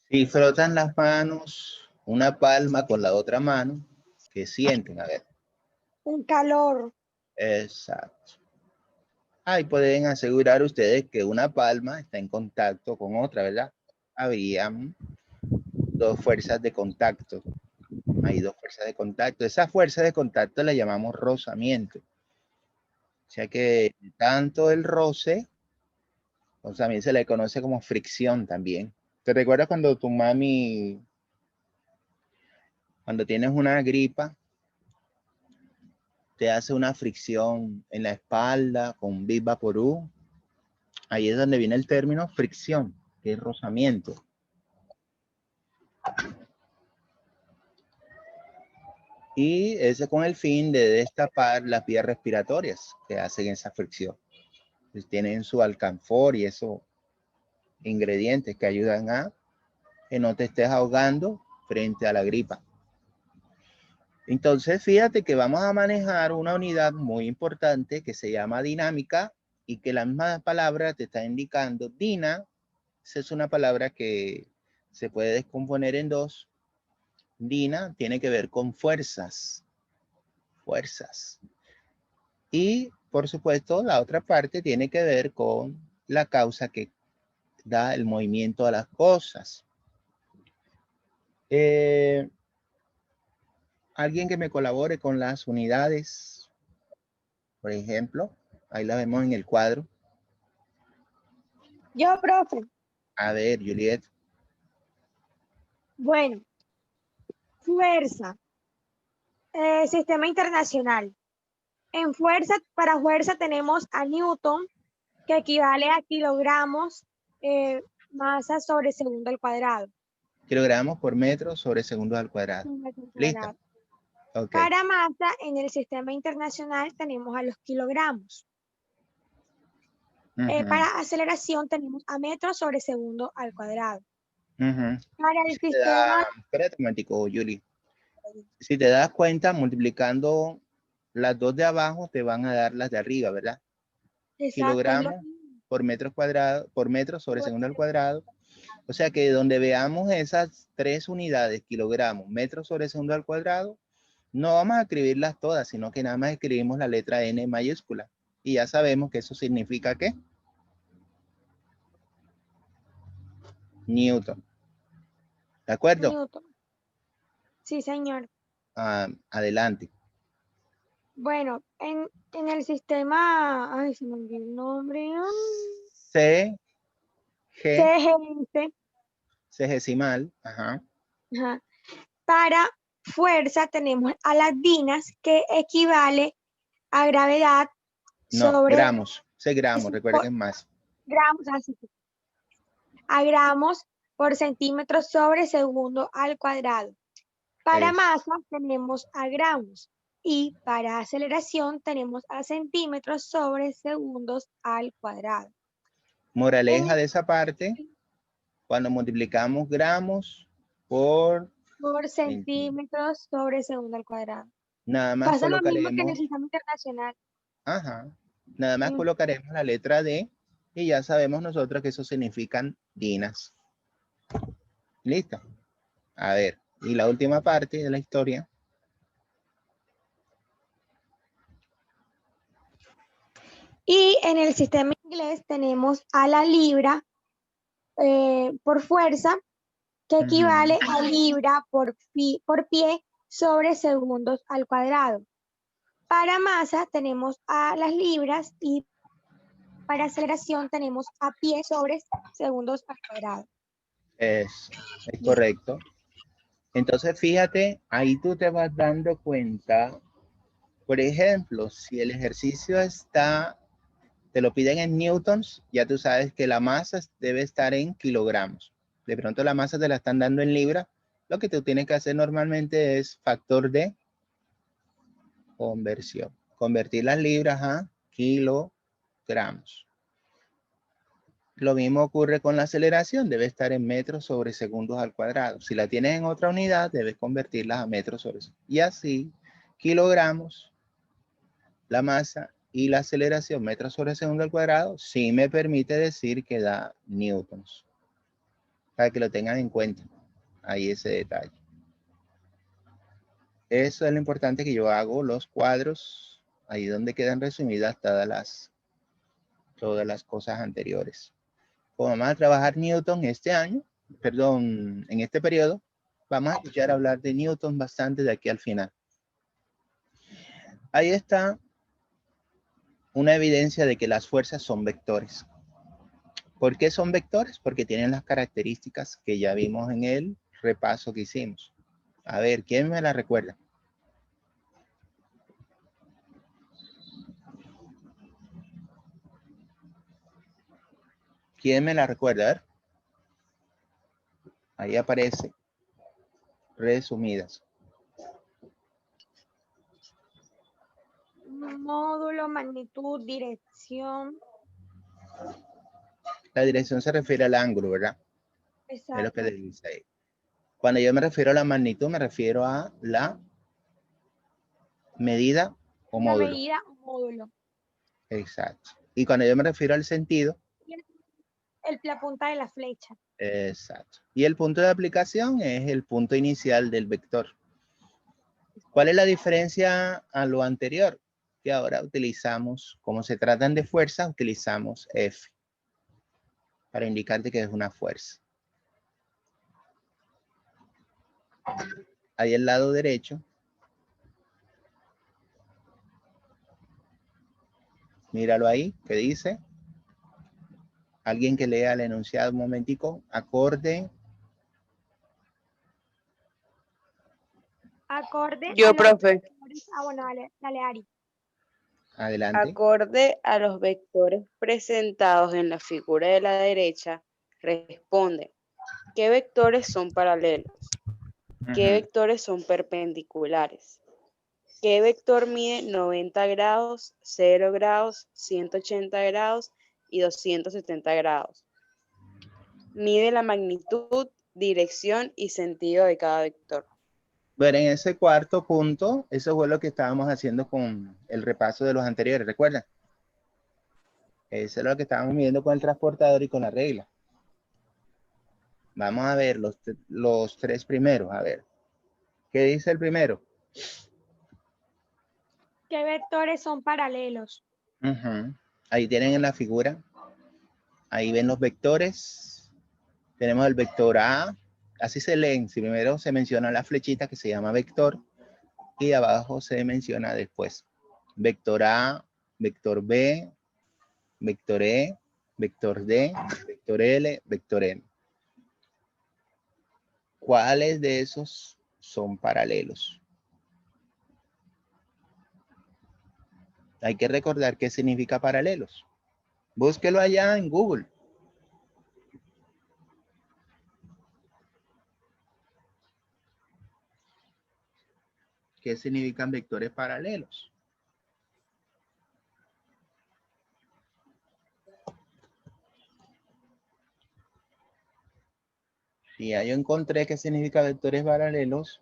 Si frotan las manos, una palma con la otra mano, ¿qué sienten? A ver. Un calor. Exacto. Ahí pueden asegurar ustedes que una palma está en contacto con otra, ¿verdad? Habían dos fuerzas de contacto. Hay dos fuerzas de contacto. Esa fuerza de contacto la llamamos rozamiento. O sea que tanto el roce, o también se le conoce como fricción también. ¿Te recuerdas cuando tu mami, cuando tienes una gripa, te hace una fricción en la espalda con Big Vaporub? Ahí es donde viene el término fricción, que es rozamiento. Y ese con el fin de destapar las vías respiratorias que hacen esa fricción. Pues tienen su alcanfor y esos ingredientes que ayudan a que no te estés ahogando frente a la gripa. Entonces, fíjate que vamos a manejar una unidad muy importante que se llama dinámica y que la misma palabra te está indicando. Dina, esa es una palabra que se puede descomponer en dos. Dina tiene que ver con fuerzas. Fuerzas. Y, por supuesto, la otra parte tiene que ver con la causa que da el movimiento a las cosas. Alguien que me colabore con las unidades, por ejemplo, ahí la vemos en el cuadro. Yo, profe. A ver, Juliet. Bueno, fuerza. Sistema internacional. En fuerza, para fuerza tenemos a Newton, que equivale a kilogramos masa sobre segundo al cuadrado. Kilogramos por metro sobre segundos al cuadrado. ¿Lista? Ok. Para masa, en el sistema internacional tenemos a los kilogramos. Para aceleración tenemos a metros sobre segundo al cuadrado. Para el sistema... Espérate un momentico, Juli. Si te das cuenta, multiplicando las dos de abajo, te van a dar las de arriba, ¿verdad? Exacto. Kilogramos por metros cuadrados, por metro sobre segundo al cuadrado. O sea que donde veamos esas tres unidades, kilogramos, metros sobre segundo al cuadrado, no vamos a escribirlas todas, sino que nada más escribimos la letra N mayúscula. Y ya sabemos que eso significa ¿qué? Newton. ¿De acuerdo? Newton. Sí, señor. Adelante. Bueno, en el sistema... Ay, se me olvidó el nombre. C, G, CGS. Cgesimal. Ajá. Ajá. Para fuerza tenemos a las dinas, que equivale a gravedad No, sobre... gramos. C gramos, recuerden que es más. Gramos, así. A gramos por centímetro sobre segundo al cuadrado. Para masa tenemos a gramos y para aceleración tenemos a centímetros sobre segundos al cuadrado. Moraleja de esa parte, cuando multiplicamos gramos por centímetros sobre segundo al cuadrado. Nada más Pasa lo mismo que en el colocaremos, sistema internacional. ajá, nada más colocaremos la letra D y ya sabemos nosotros que eso significan dinas. ¿Listo? A ver, y la última parte de la historia. Y en el sistema inglés tenemos a la libra por fuerza, que equivale a libra por pie sobre segundos al cuadrado. Para masa tenemos a las libras y para aceleración tenemos a pie sobre segundos al cuadrado. Es correcto. Entonces, fíjate, ahí tú te vas dando cuenta, por ejemplo, si el ejercicio está, te lo piden en newtons, ya tú sabes que la masa debe estar en kilogramos. De pronto la masa te la están dando en libras. Lo que tú tienes que hacer normalmente es factor de conversión. Convertir las libras a kilogramos. Lo mismo ocurre con la aceleración, debe estar en metros sobre segundos al cuadrado. Si la tienes en otra unidad, debes convertirlas a metros sobre segundos. Y así, kilogramos, la masa y la aceleración, metros sobre segundo al cuadrado, sí me permite decir que da newtons. para que lo tengan en cuenta. Ahí ese detalle. Eso es lo importante, que yo hago los cuadros ahí donde quedan resumidas todas las cosas anteriores. Como vamos a trabajar Newton este año, perdón, en este periodo, vamos a escuchar hablar de Newton bastante de aquí al final. Ahí está una evidencia de que las fuerzas son vectores. ¿Por qué son vectores? Porque tienen las características que ya vimos en el repaso que hicimos. A ver, ¿quién me la recuerda? ¿Quién me la recuerda? A ver. Ahí aparece resumidas. Módulo, magnitud, dirección. La dirección se refiere al ángulo, ¿verdad? Exacto. Es lo que le dice ahí. Cuando yo me refiero a la magnitud, me refiero a la medida o módulo. La medida o módulo. Exacto. Y cuando yo me refiero al sentido. La punta de la flecha. Exacto. Y el punto de aplicación es el punto inicial del vector. ¿Cuál es la diferencia a lo anterior? Que ahora utilizamos, como se tratan de fuerza, utilizamos F para indicarte que es una fuerza. Ahí el lado derecho. Míralo ahí, ¿qué dice? Alguien que lea el enunciado un momentico. Acorde. Acorde. Yo, profe. Bueno, dale, Ari. Adelante. Acorde a los vectores presentados en la figura de la derecha, responde: ¿qué vectores son paralelos? ¿Qué vectores son perpendiculares? ¿Qué vector mide 90 grados, 0 grados, 180 grados y 270 grados? Mide la magnitud, dirección y sentido de cada vector. Bueno, en ese cuarto punto, eso fue lo que estábamos haciendo con el repaso de los anteriores, ¿recuerdan? Eso es lo que estábamos viendo con el transportador y con la regla. Vamos a ver los tres primeros, a ver. ¿Qué dice el primero? ¿Qué vectores son paralelos? Ahí tienen en la figura. Ahí ven los vectores. Tenemos el vector A. Así se leen. Si primero se menciona la flechita que se llama vector. Y abajo se menciona después. Vector A, vector B, vector E, vector D, vector L, vector M. ¿Cuáles de esos son paralelos? Hay que recordar qué significa paralelos. Búsquelo allá en Google. ¿Qué significan vectores paralelos? Si ya yo encontré qué significa vectores paralelos,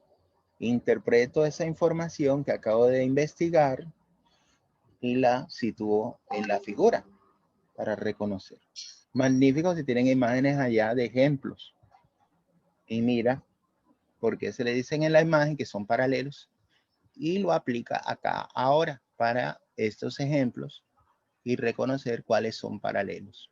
interpreto esa información que acabo de investigar y la sitúo en la figura para reconocer. Magnífico si tienen imágenes allá de ejemplos. Y mira, por qué se le dicen en la imagen que son paralelos y lo aplica acá ahora para estos ejemplos y reconocer cuáles son paralelos.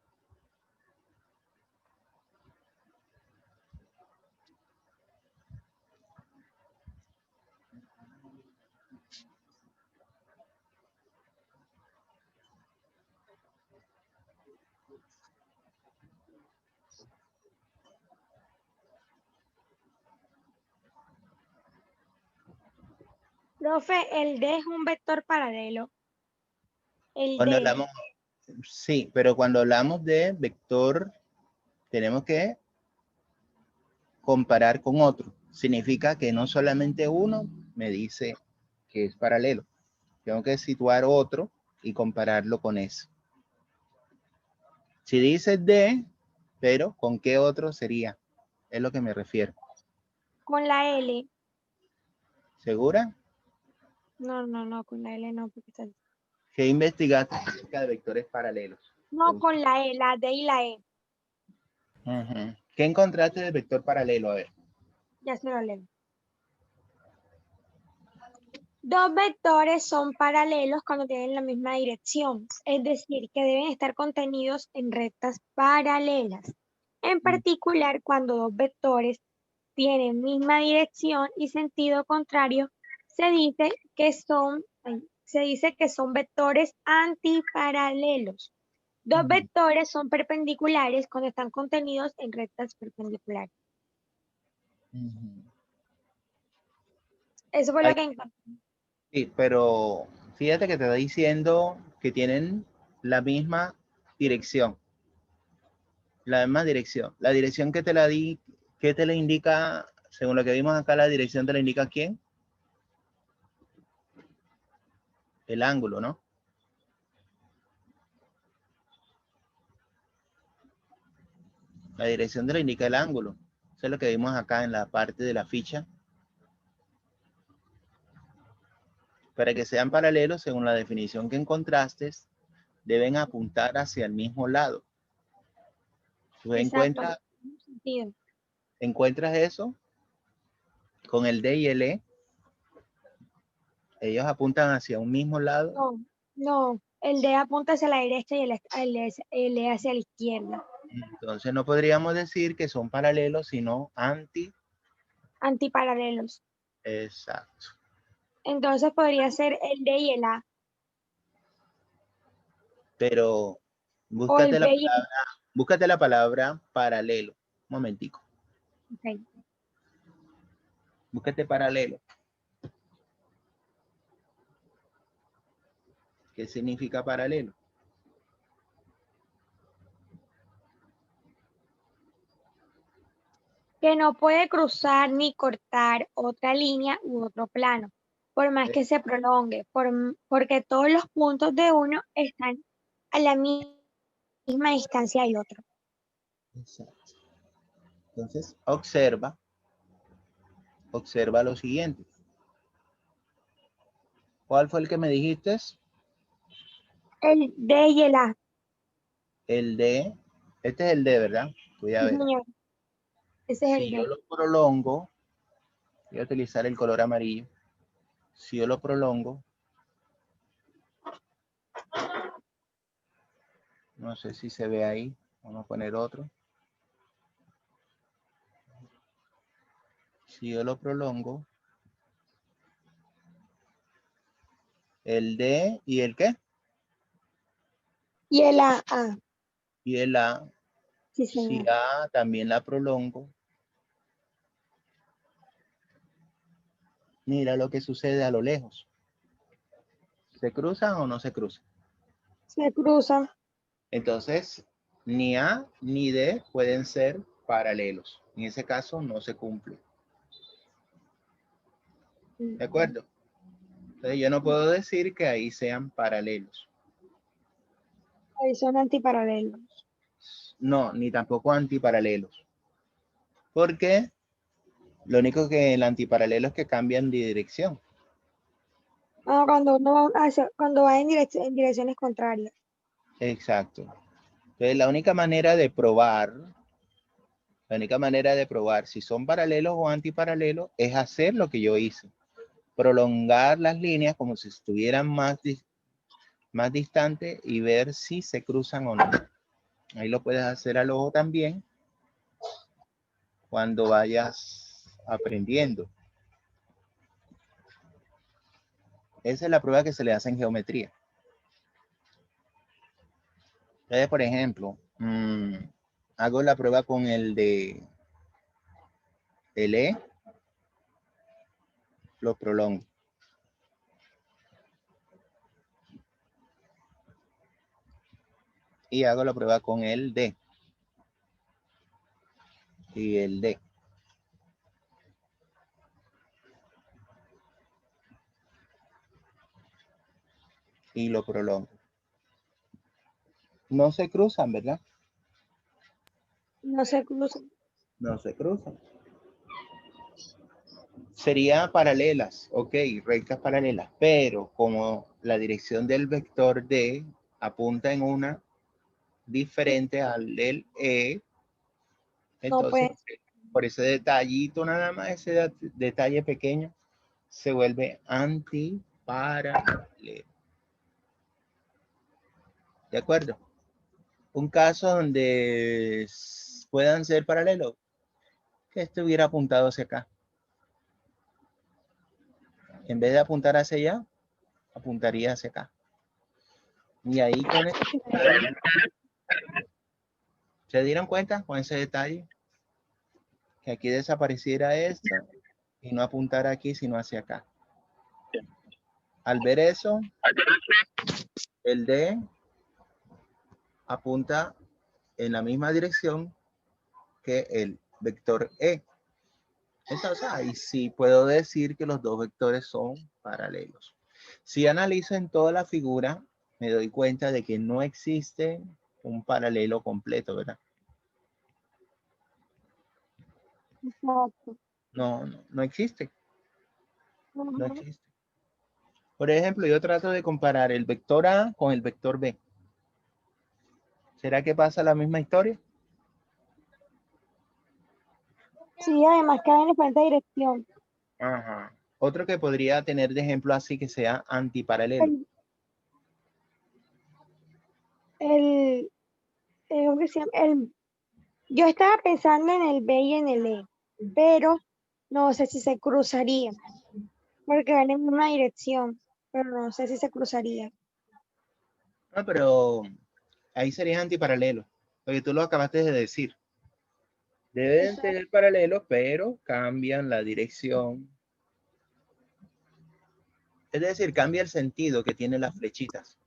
Profe, el D es un vector paralelo. El Cuando D. hablamos, sí, pero cuando hablamos de vector, tenemos que comparar con otro. Significa que no solamente uno me dice que es paralelo. Tengo que situar otro y compararlo con ese. Si dice D, pero ¿con qué otro sería? Es lo que me refiero. Con la L. ¿Segura? No, con la L no. Porque está... ¿Qué investigaste acerca de vectores paralelos? No, con la E, la D y la E. ¿Qué encontraste del vector paralelo? A ver. Ya se lo leo. Dos vectores son paralelos cuando tienen la misma dirección, es decir, que deben estar contenidos en rectas paralelas. En particular, cuando dos vectores tienen misma dirección y sentido contrario, se dice que son vectores antiparalelos. Dos vectores son perpendiculares cuando están contenidos en rectas perpendiculares. Eso fue lo que encontré. Sí, pero fíjate que te está diciendo que tienen la misma dirección. La misma dirección. La dirección que te la di, ¿qué te la indica? Según lo que vimos acá, la dirección te la indica ¿quién? El ángulo, ¿no? La dirección te la indica el ángulo. Eso es lo que vimos acá en la parte de la ficha. Para que sean paralelos, según la definición que encontraste, deben apuntar hacia el mismo lado. ¿Tú Exacto. encuentras eso? Con el D y el E, ellos apuntan hacia un mismo lado. No, el D apunta hacia la derecha y el E hacia la izquierda. Entonces no podríamos decir que son paralelos, sino antiparalelos. Exacto. Entonces podría ser el D y el A. Pero búscate la palabra paralelo. Un momentico. Okay. Búscate paralelo. ¿Qué significa paralelo? Que no puede cruzar ni cortar otra línea u otro plano, por más que se prolongue, porque todos los puntos de uno están a la misma distancia del otro. Exacto. Entonces, observa lo siguiente. ¿Cuál fue el que me dijiste? El D y el A. El D. Este es el D, ¿verdad? Voy a ver. Señor. Ese es el Si D. yo lo prolongo, voy a utilizar el color amarillo. Si yo lo prolongo, no sé si se ve ahí. Vamos a poner otro. Si yo lo prolongo, el D y el ¿qué? Y el A. Y el A. Sí, Si señor. A también la prolongo, mira lo que sucede a lo lejos. ¿Se cruzan o no se cruzan? Se cruzan. Entonces, ni A ni D pueden ser paralelos. En ese caso no se cumple. ¿De acuerdo? Entonces yo no puedo decir que ahí sean paralelos. Ahí son antiparalelos. No, ni tampoco antiparalelos. Porque lo único que el antiparalelo es que cambian de dirección. Cuando va en direcciones contrarias. Exacto. Entonces la única manera de probar si son paralelos o antiparalelos es hacer lo que yo hice. Prolongar las líneas como si estuvieran más distantes y ver si se cruzan o no. Ahí lo puedes hacer al ojo también cuando vayas aprendiendo. Esa es la prueba que se le hace en geometría. Entonces, por ejemplo, hago la prueba con el de el E, lo prolongo. Y hago la prueba con el D. Y el D. Y lo prolongo. No se cruzan, ¿verdad? No se cruzan. No se cruzan. Sería paralelas, ok, rectas paralelas, pero como la dirección del vector D apunta en una diferente al del E, Entonces, pues. por ese detallito nada más, ese detalle pequeño, se vuelve antiparalelo. ¿De acuerdo? Un caso donde puedan ser paralelos, que estuviera apuntado hacia acá. En vez de apuntar hacia allá, apuntaría hacia acá. Y ahí con ese detalle, ¿se dieron cuenta con ese detalle? Que aquí desapareciera esto y no apuntar aquí, sino hacia acá. Al ver eso, el D apunta en la misma dirección que el vector E. Entonces, ahí sí puedo decir que los dos vectores son paralelos. Si analizo en toda la figura, me doy cuenta de que no existe un paralelo completo, ¿verdad? Exacto. No existe. No Ujú. existe. Por ejemplo, yo trato de comparar el vector A con el vector B. ¿Será que pasa la misma historia? Sí, además que va en diferente dirección. Ajá. Otro que podría tener de ejemplo así que sea antiparalelo. ¿Cómo que se llama? Yo estaba pensando en el B y en el E, pero no sé si se cruzaría, porque van en una dirección, pero no sé si se cruzaría. No, pero ahí sería antiparalelo, porque tú lo acabaste de decir. Deben tener paralelos, pero cambian la dirección. Es decir, cambia el sentido que tienen las flechitas.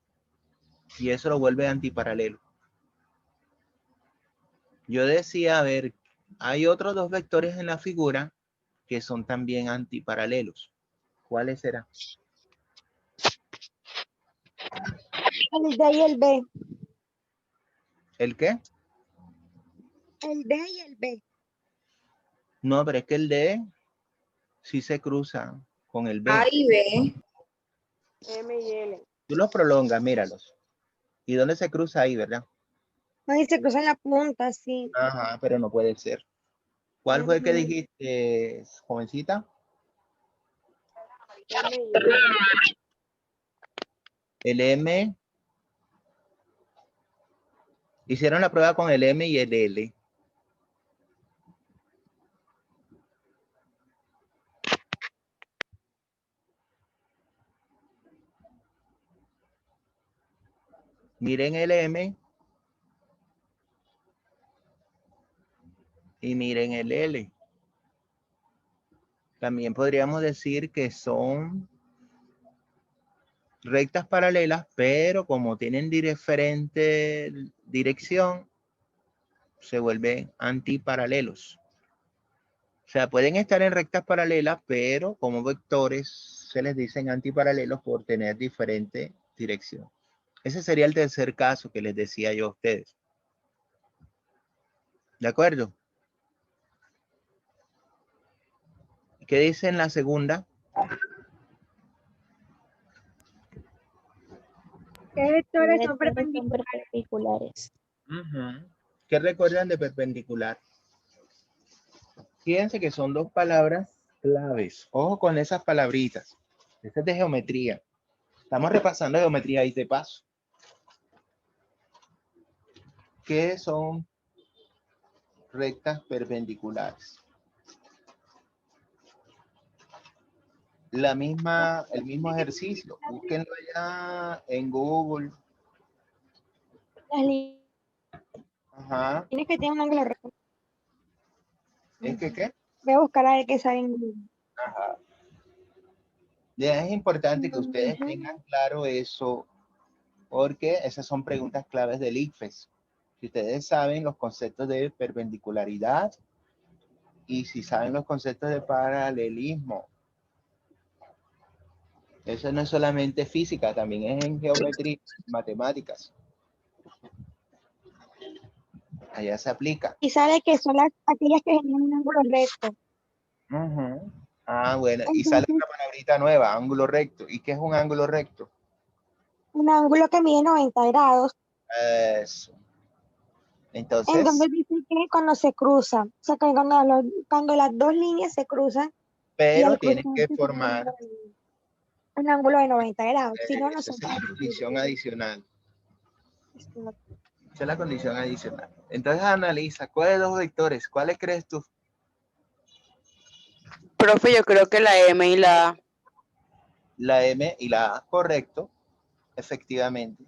Y eso lo vuelve antiparalelo. Yo decía, a ver, hay otros dos vectores en la figura que son también antiparalelos. ¿Cuáles serán? El D y el B. ¿El qué? El D y el B. No, pero es que el D sí se cruza con el B. A y B. M y L. Tú los prolongas, míralos. ¿Y dónde se cruza ahí, verdad? Ahí se cruzan la punta, sí. Ajá, pero no puede ser. ¿Cuál fue el que Ujú. dijiste, jovencita? M y L. El M. Hicieron la prueba con el M y el L. Miren el M y miren el L. También podríamos decir que son rectas paralelas, pero como tienen diferente dirección, se vuelven antiparalelos. O sea, pueden estar en rectas paralelas, pero como vectores se les dicen antiparalelos por tener diferente dirección. Ese sería el tercer caso que les decía yo a ustedes. ¿De acuerdo? ¿Qué dice en la segunda? ¿Qué vectores son Vectores son perpendiculares? perpendiculares. ¿Qué recuerdan de perpendicular? Fíjense que son dos palabras claves. Ojo con esas palabritas. Esta es de geometría. Estamos repasando geometría y de paso. ¿Qué son rectas perpendiculares? El mismo ejercicio. Búsquenlo allá en Google. Las líneas Ajá. que tienen un ángulo recto. ¿Es que qué? Voy a buscar a ver qué sale en Google. Ajá. Ya es importante que ustedes Ujú. tengan claro eso, porque esas son preguntas claves del ICFES. Si ustedes saben los conceptos de perpendicularidad y si saben los conceptos de paralelismo, eso no es solamente física, también es en geometría, matemáticas. Allá se aplica. Y sale que son aquellas que generan un ángulo recto. Ah, bueno, y sale Entonces, una palabrita nueva, ángulo recto. ¿Y qué es un ángulo recto? un ángulo que mide 90 grados. Eso. Entonces, Entonces dice que cuando se cruza, o sea, que cuando las dos líneas se cruzan y pero al tienen que cruzarse se forma formar, un ángulo de 90 grados, si no, no esa son es la condición adicional. perpendiculares. Esa es la condición adicional. Entonces analiza, ¿cuáles dos vectores? ¿Cuáles crees tú? Profe, yo creo que la M y la A. La M y la A, correcto, efectivamente.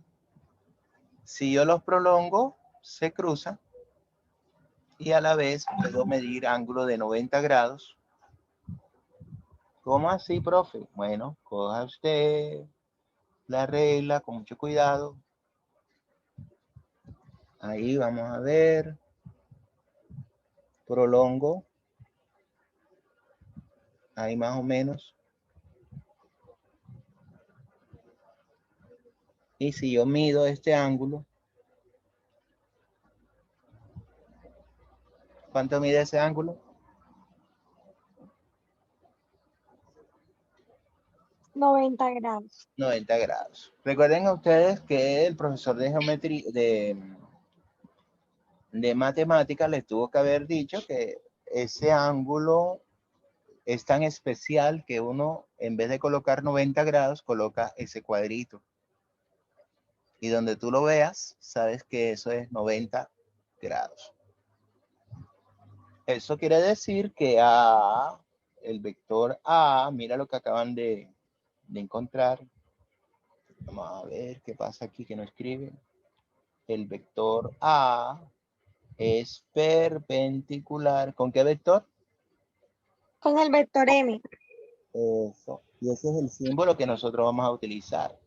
Si yo los prolongo, se cruzan y a la vez puedo medir ángulo de 90 grados. ¿Cómo así, profe? Bueno, coja usted la regla con mucho cuidado. Ahí vamos a ver. Prolongo. Ahí más o menos. Y si yo mido este ángulo, ¿cuánto mide ese ángulo? 90 grados. 90 grados. Recuerden ustedes que el profesor de geometría, de matemáticas les tuvo que haber dicho que ese ángulo es tan especial que uno, en vez de colocar 90 grados, coloca ese cuadrito. Y donde tú lo veas, sabes que eso es 90 grados. Eso quiere decir que A, el vector A, mira lo que acaban de encontrar. Vamos a ver qué pasa aquí que no escribe. El vector A es perpendicular. ¿Con qué vector? Con el vector M. Eso. Y ese es el símbolo que nosotros vamos a utilizar.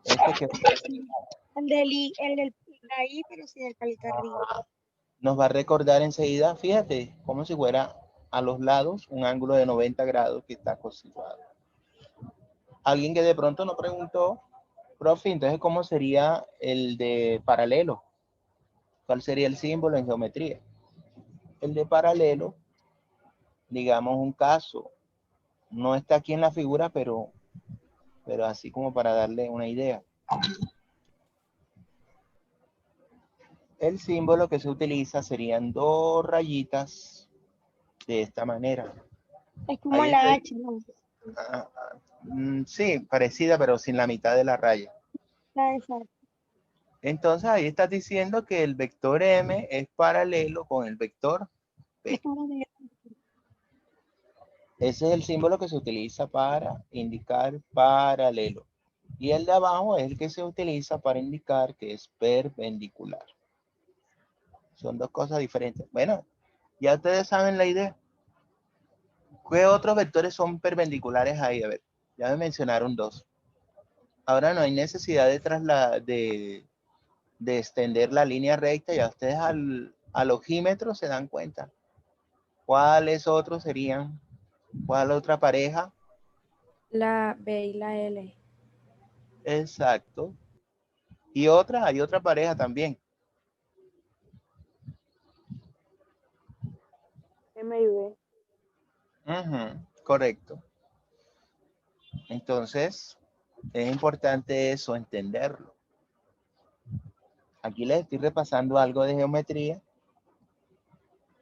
Este que El del la I, pero sin el palito arriba. nos va a recordar enseguida, fíjate, como si fuera a los lados un ángulo de 90 grados que está cosituado. Alguien que de pronto nos preguntó, profe, entonces, ¿cómo sería el de paralelo? ¿Cuál sería el símbolo en geometría? El de paralelo, digamos un caso, no está aquí en la figura, pero así como para darle una idea. El símbolo que se utiliza serían dos rayitas de esta manera. Es como Ahí la estoy. H, ¿no? Sí, parecida, pero sin la mitad de la raya. La esa. Entonces ahí estás diciendo que el vector M es paralelo con el vector Es P. paralelo. Ese es el símbolo que se utiliza para indicar paralelo. Y el de abajo es el que se utiliza para indicar que es perpendicular. Son dos cosas diferentes. Bueno, ya ustedes saben la idea. ¿Qué otros vectores son perpendiculares ahí? A ver, ya me mencionaron dos. Ahora no hay necesidad de extender la línea recta. Ya ustedes al ojímetro se dan cuenta. ¿Cuáles otros serían? ¿Cuál otra pareja? La B y la L. Exacto. Y hay otra pareja también. M y B. Correcto. Entonces, es importante eso, entenderlo. Aquí les estoy repasando algo de geometría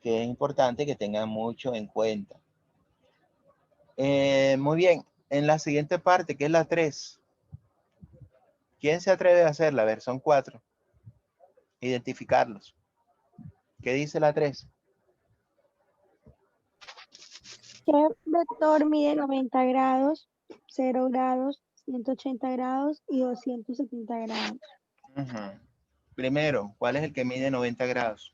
que es importante que tengan mucho en cuenta. Muy bien, en la siguiente parte, que es la 3. ¿Quién se atreve a hacerla? A ver, son 4. Identificarlos. ¿Qué dice la 3? ¿Qué vector mide 90 grados, 0 grados, 180 grados y 270 grados? Primero, ¿cuál es el que mide 90 grados?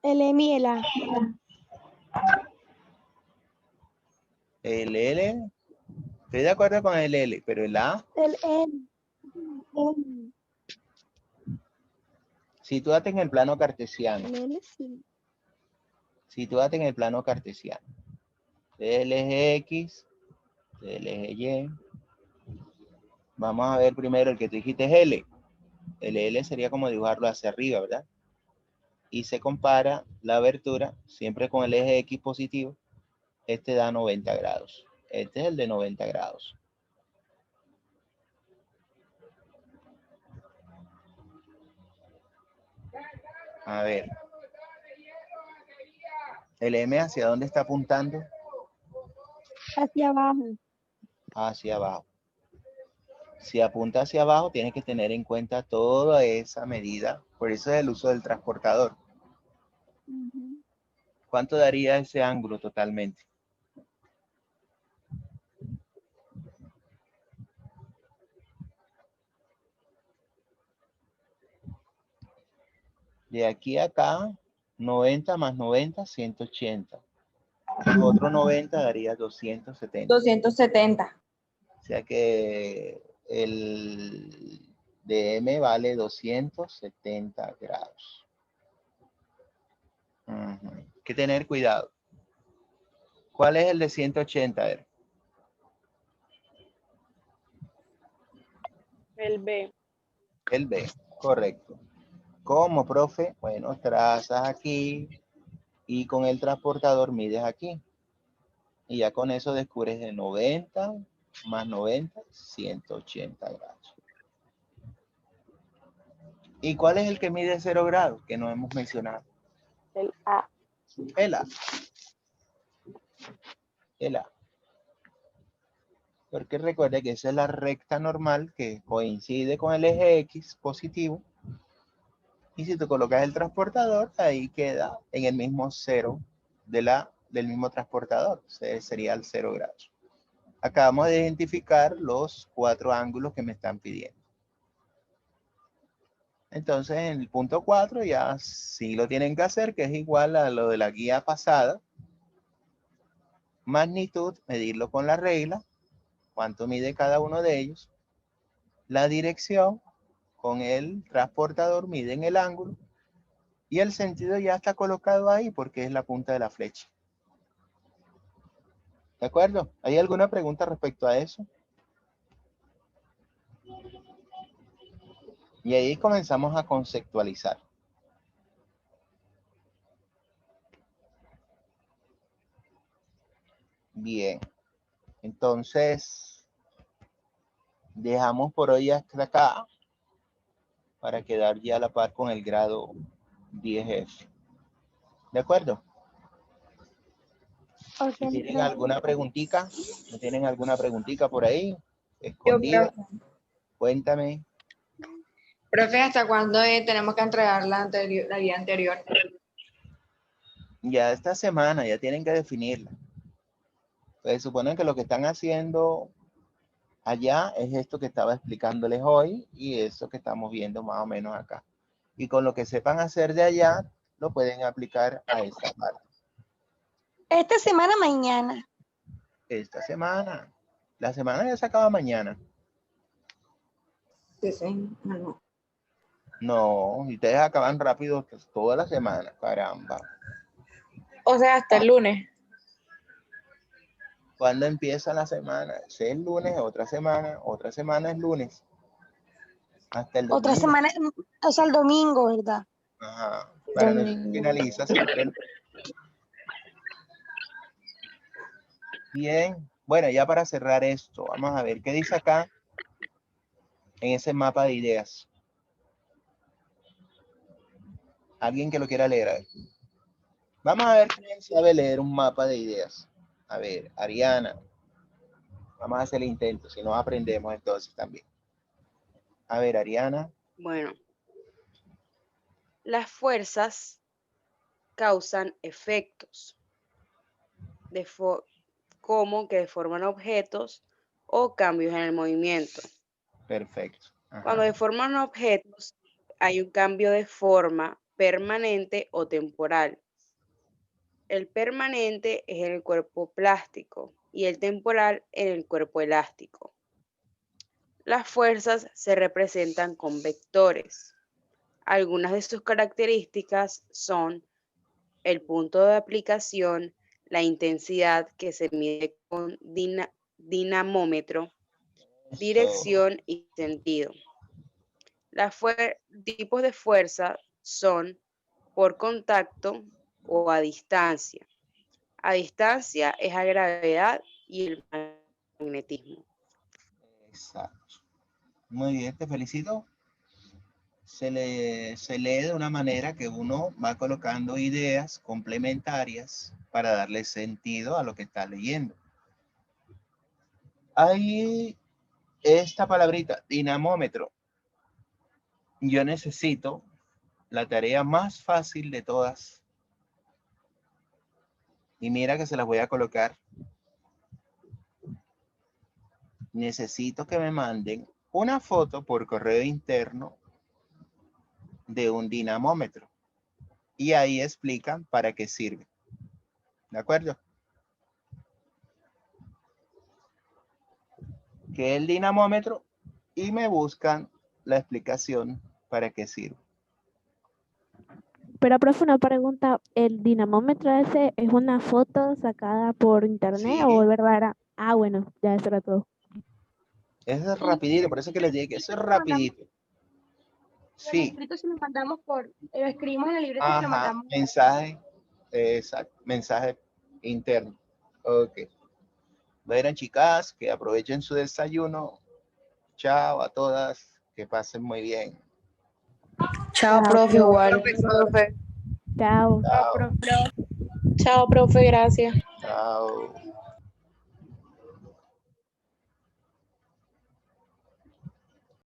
El M y el A. El L, estoy de acuerdo con el L, pero el A, El M. El sitúate en el plano cartesiano. L, sí. Sitúate en el plano cartesiano. El eje X, el eje Y. Vamos a ver primero el que tú dijiste es L. El L sería como dibujarlo hacia arriba, ¿verdad? Y se compara la abertura siempre con el eje X positivo. Este da 90 grados. Este es el de 90 grados. A ver. ¿El M hacia dónde está apuntando? Hacia abajo. Hacia abajo. Si apunta hacia abajo, tienes que tener en cuenta toda esa medida. Por eso es el uso del transportador. Ujú. ¿Cuánto daría ese ángulo totalmente? De aquí a acá, 90 más 90, 180. Otro 90 daría 270. 270. O sea que el de M vale 270 grados. Hay que tener cuidado. ¿Cuál es el de 180? A ver. El B. El B, correcto. ¿Cómo, profe? Bueno, trazas aquí y con el transportador mides aquí. Y ya con eso descubres de 90 más 90, 180 grados. ¿Y cuál es el que mide 0 grados? Que no hemos mencionado. El A. El A. El A. Porque recuerda que esa es la recta normal que coincide con el eje X positivo. Y si tú colocas el transportador, ahí queda en el mismo cero del mismo transportador. Sería el 0 grados. Acabamos de identificar los 4 ángulos que me están pidiendo. Entonces, en el punto 4 ya sí lo tienen que hacer, que es igual a lo de la guía pasada. Magnitud, medirlo con la regla. Cuánto mide cada uno de ellos. La dirección, con el transportador miden el ángulo. Y el sentido ya está colocado ahí porque es la punta de la flecha. ¿De acuerdo? ¿Hay alguna pregunta respecto a eso? Y ahí comenzamos a conceptualizar. Bien. Entonces, dejamos por hoy hasta acá para quedar ya a la par con el grado 10F. ¿De acuerdo? Ok, Si tienen profe. alguna preguntita, ¿no tienen alguna preguntita por ahí? Yo, Escondida. Cuéntame. profe, ¿hasta cuándo tenemos que entregar la guía anterior? Ya esta semana ya tienen que definirla. Pues suponen que lo que están haciendo allá es esto que estaba explicándoles hoy y eso que estamos viendo más o menos acá. Y con lo que sepan hacer de allá, lo pueden aplicar a esta parte. Esta semana mañana. Esta semana. La semana ya se acaba mañana. Sí, sí. No. No, y ustedes acaban rápido toda la semana. Caramba. O sea, hasta el lunes. ¿Cuándo empieza la semana? Si es el lunes, otra semana es lunes. Hasta el Otra domingo. semana, o sea, el domingo, ¿verdad? Ajá. Para nosotros Domingo. finaliza siempre. Bien. Bueno, ya para cerrar esto, vamos a ver qué dice acá en ese mapa de ideas. Alguien que lo quiera leer. A ver. Vamos a ver quién sabe leer un mapa de ideas. A ver, Ariana. Vamos a hacer el intento, si no aprendemos entonces también. A ver, Ariana. Bueno, las fuerzas causan efectos como que deforman objetos o cambios en el movimiento. Perfecto. Ajá. Cuando deforman objetos, hay un cambio de forma permanente o temporal. El permanente es en el cuerpo plástico y el temporal en el cuerpo elástico. Las fuerzas se representan con vectores. Algunas de sus características son el punto de aplicación, la intensidad que se mide con dinamómetro, dirección y sentido. Los tipos de fuerza son por contacto o a distancia. A distancia es a gravedad y el magnetismo. Exacto. Muy bien, te felicito. se lee de una manera que uno va colocando ideas complementarias para darle sentido a lo que está leyendo. Hay esta palabrita, dinamómetro. Yo necesito la tarea más fácil de todas. Y mira que se las voy a colocar. Necesito que me manden una foto por correo interno de un dinamómetro. Y ahí explican para qué sirve. ¿De acuerdo? Que el dinamómetro y me buscan la explicación para qué sirve. Pero, profe, una pregunta, ¿el dinamómetro ese es una foto sacada por internet Sí. o de verdad era? Ah, bueno, ya eso era todo. Eso es rapidito, por eso que les dije, eso es rapidito. Sí. Escrito si lo mandamos lo escribimos en la libreta y se lo Ajá, mandamos. mensaje, exacto, mensaje interno. Ok. Bueno, chicas, que aprovechen su desayuno. Chao a todas, que pasen muy bien. Chao, Chao, profe, igual. Profe. Chao. Chao. Chao, profe, gracias. Chao.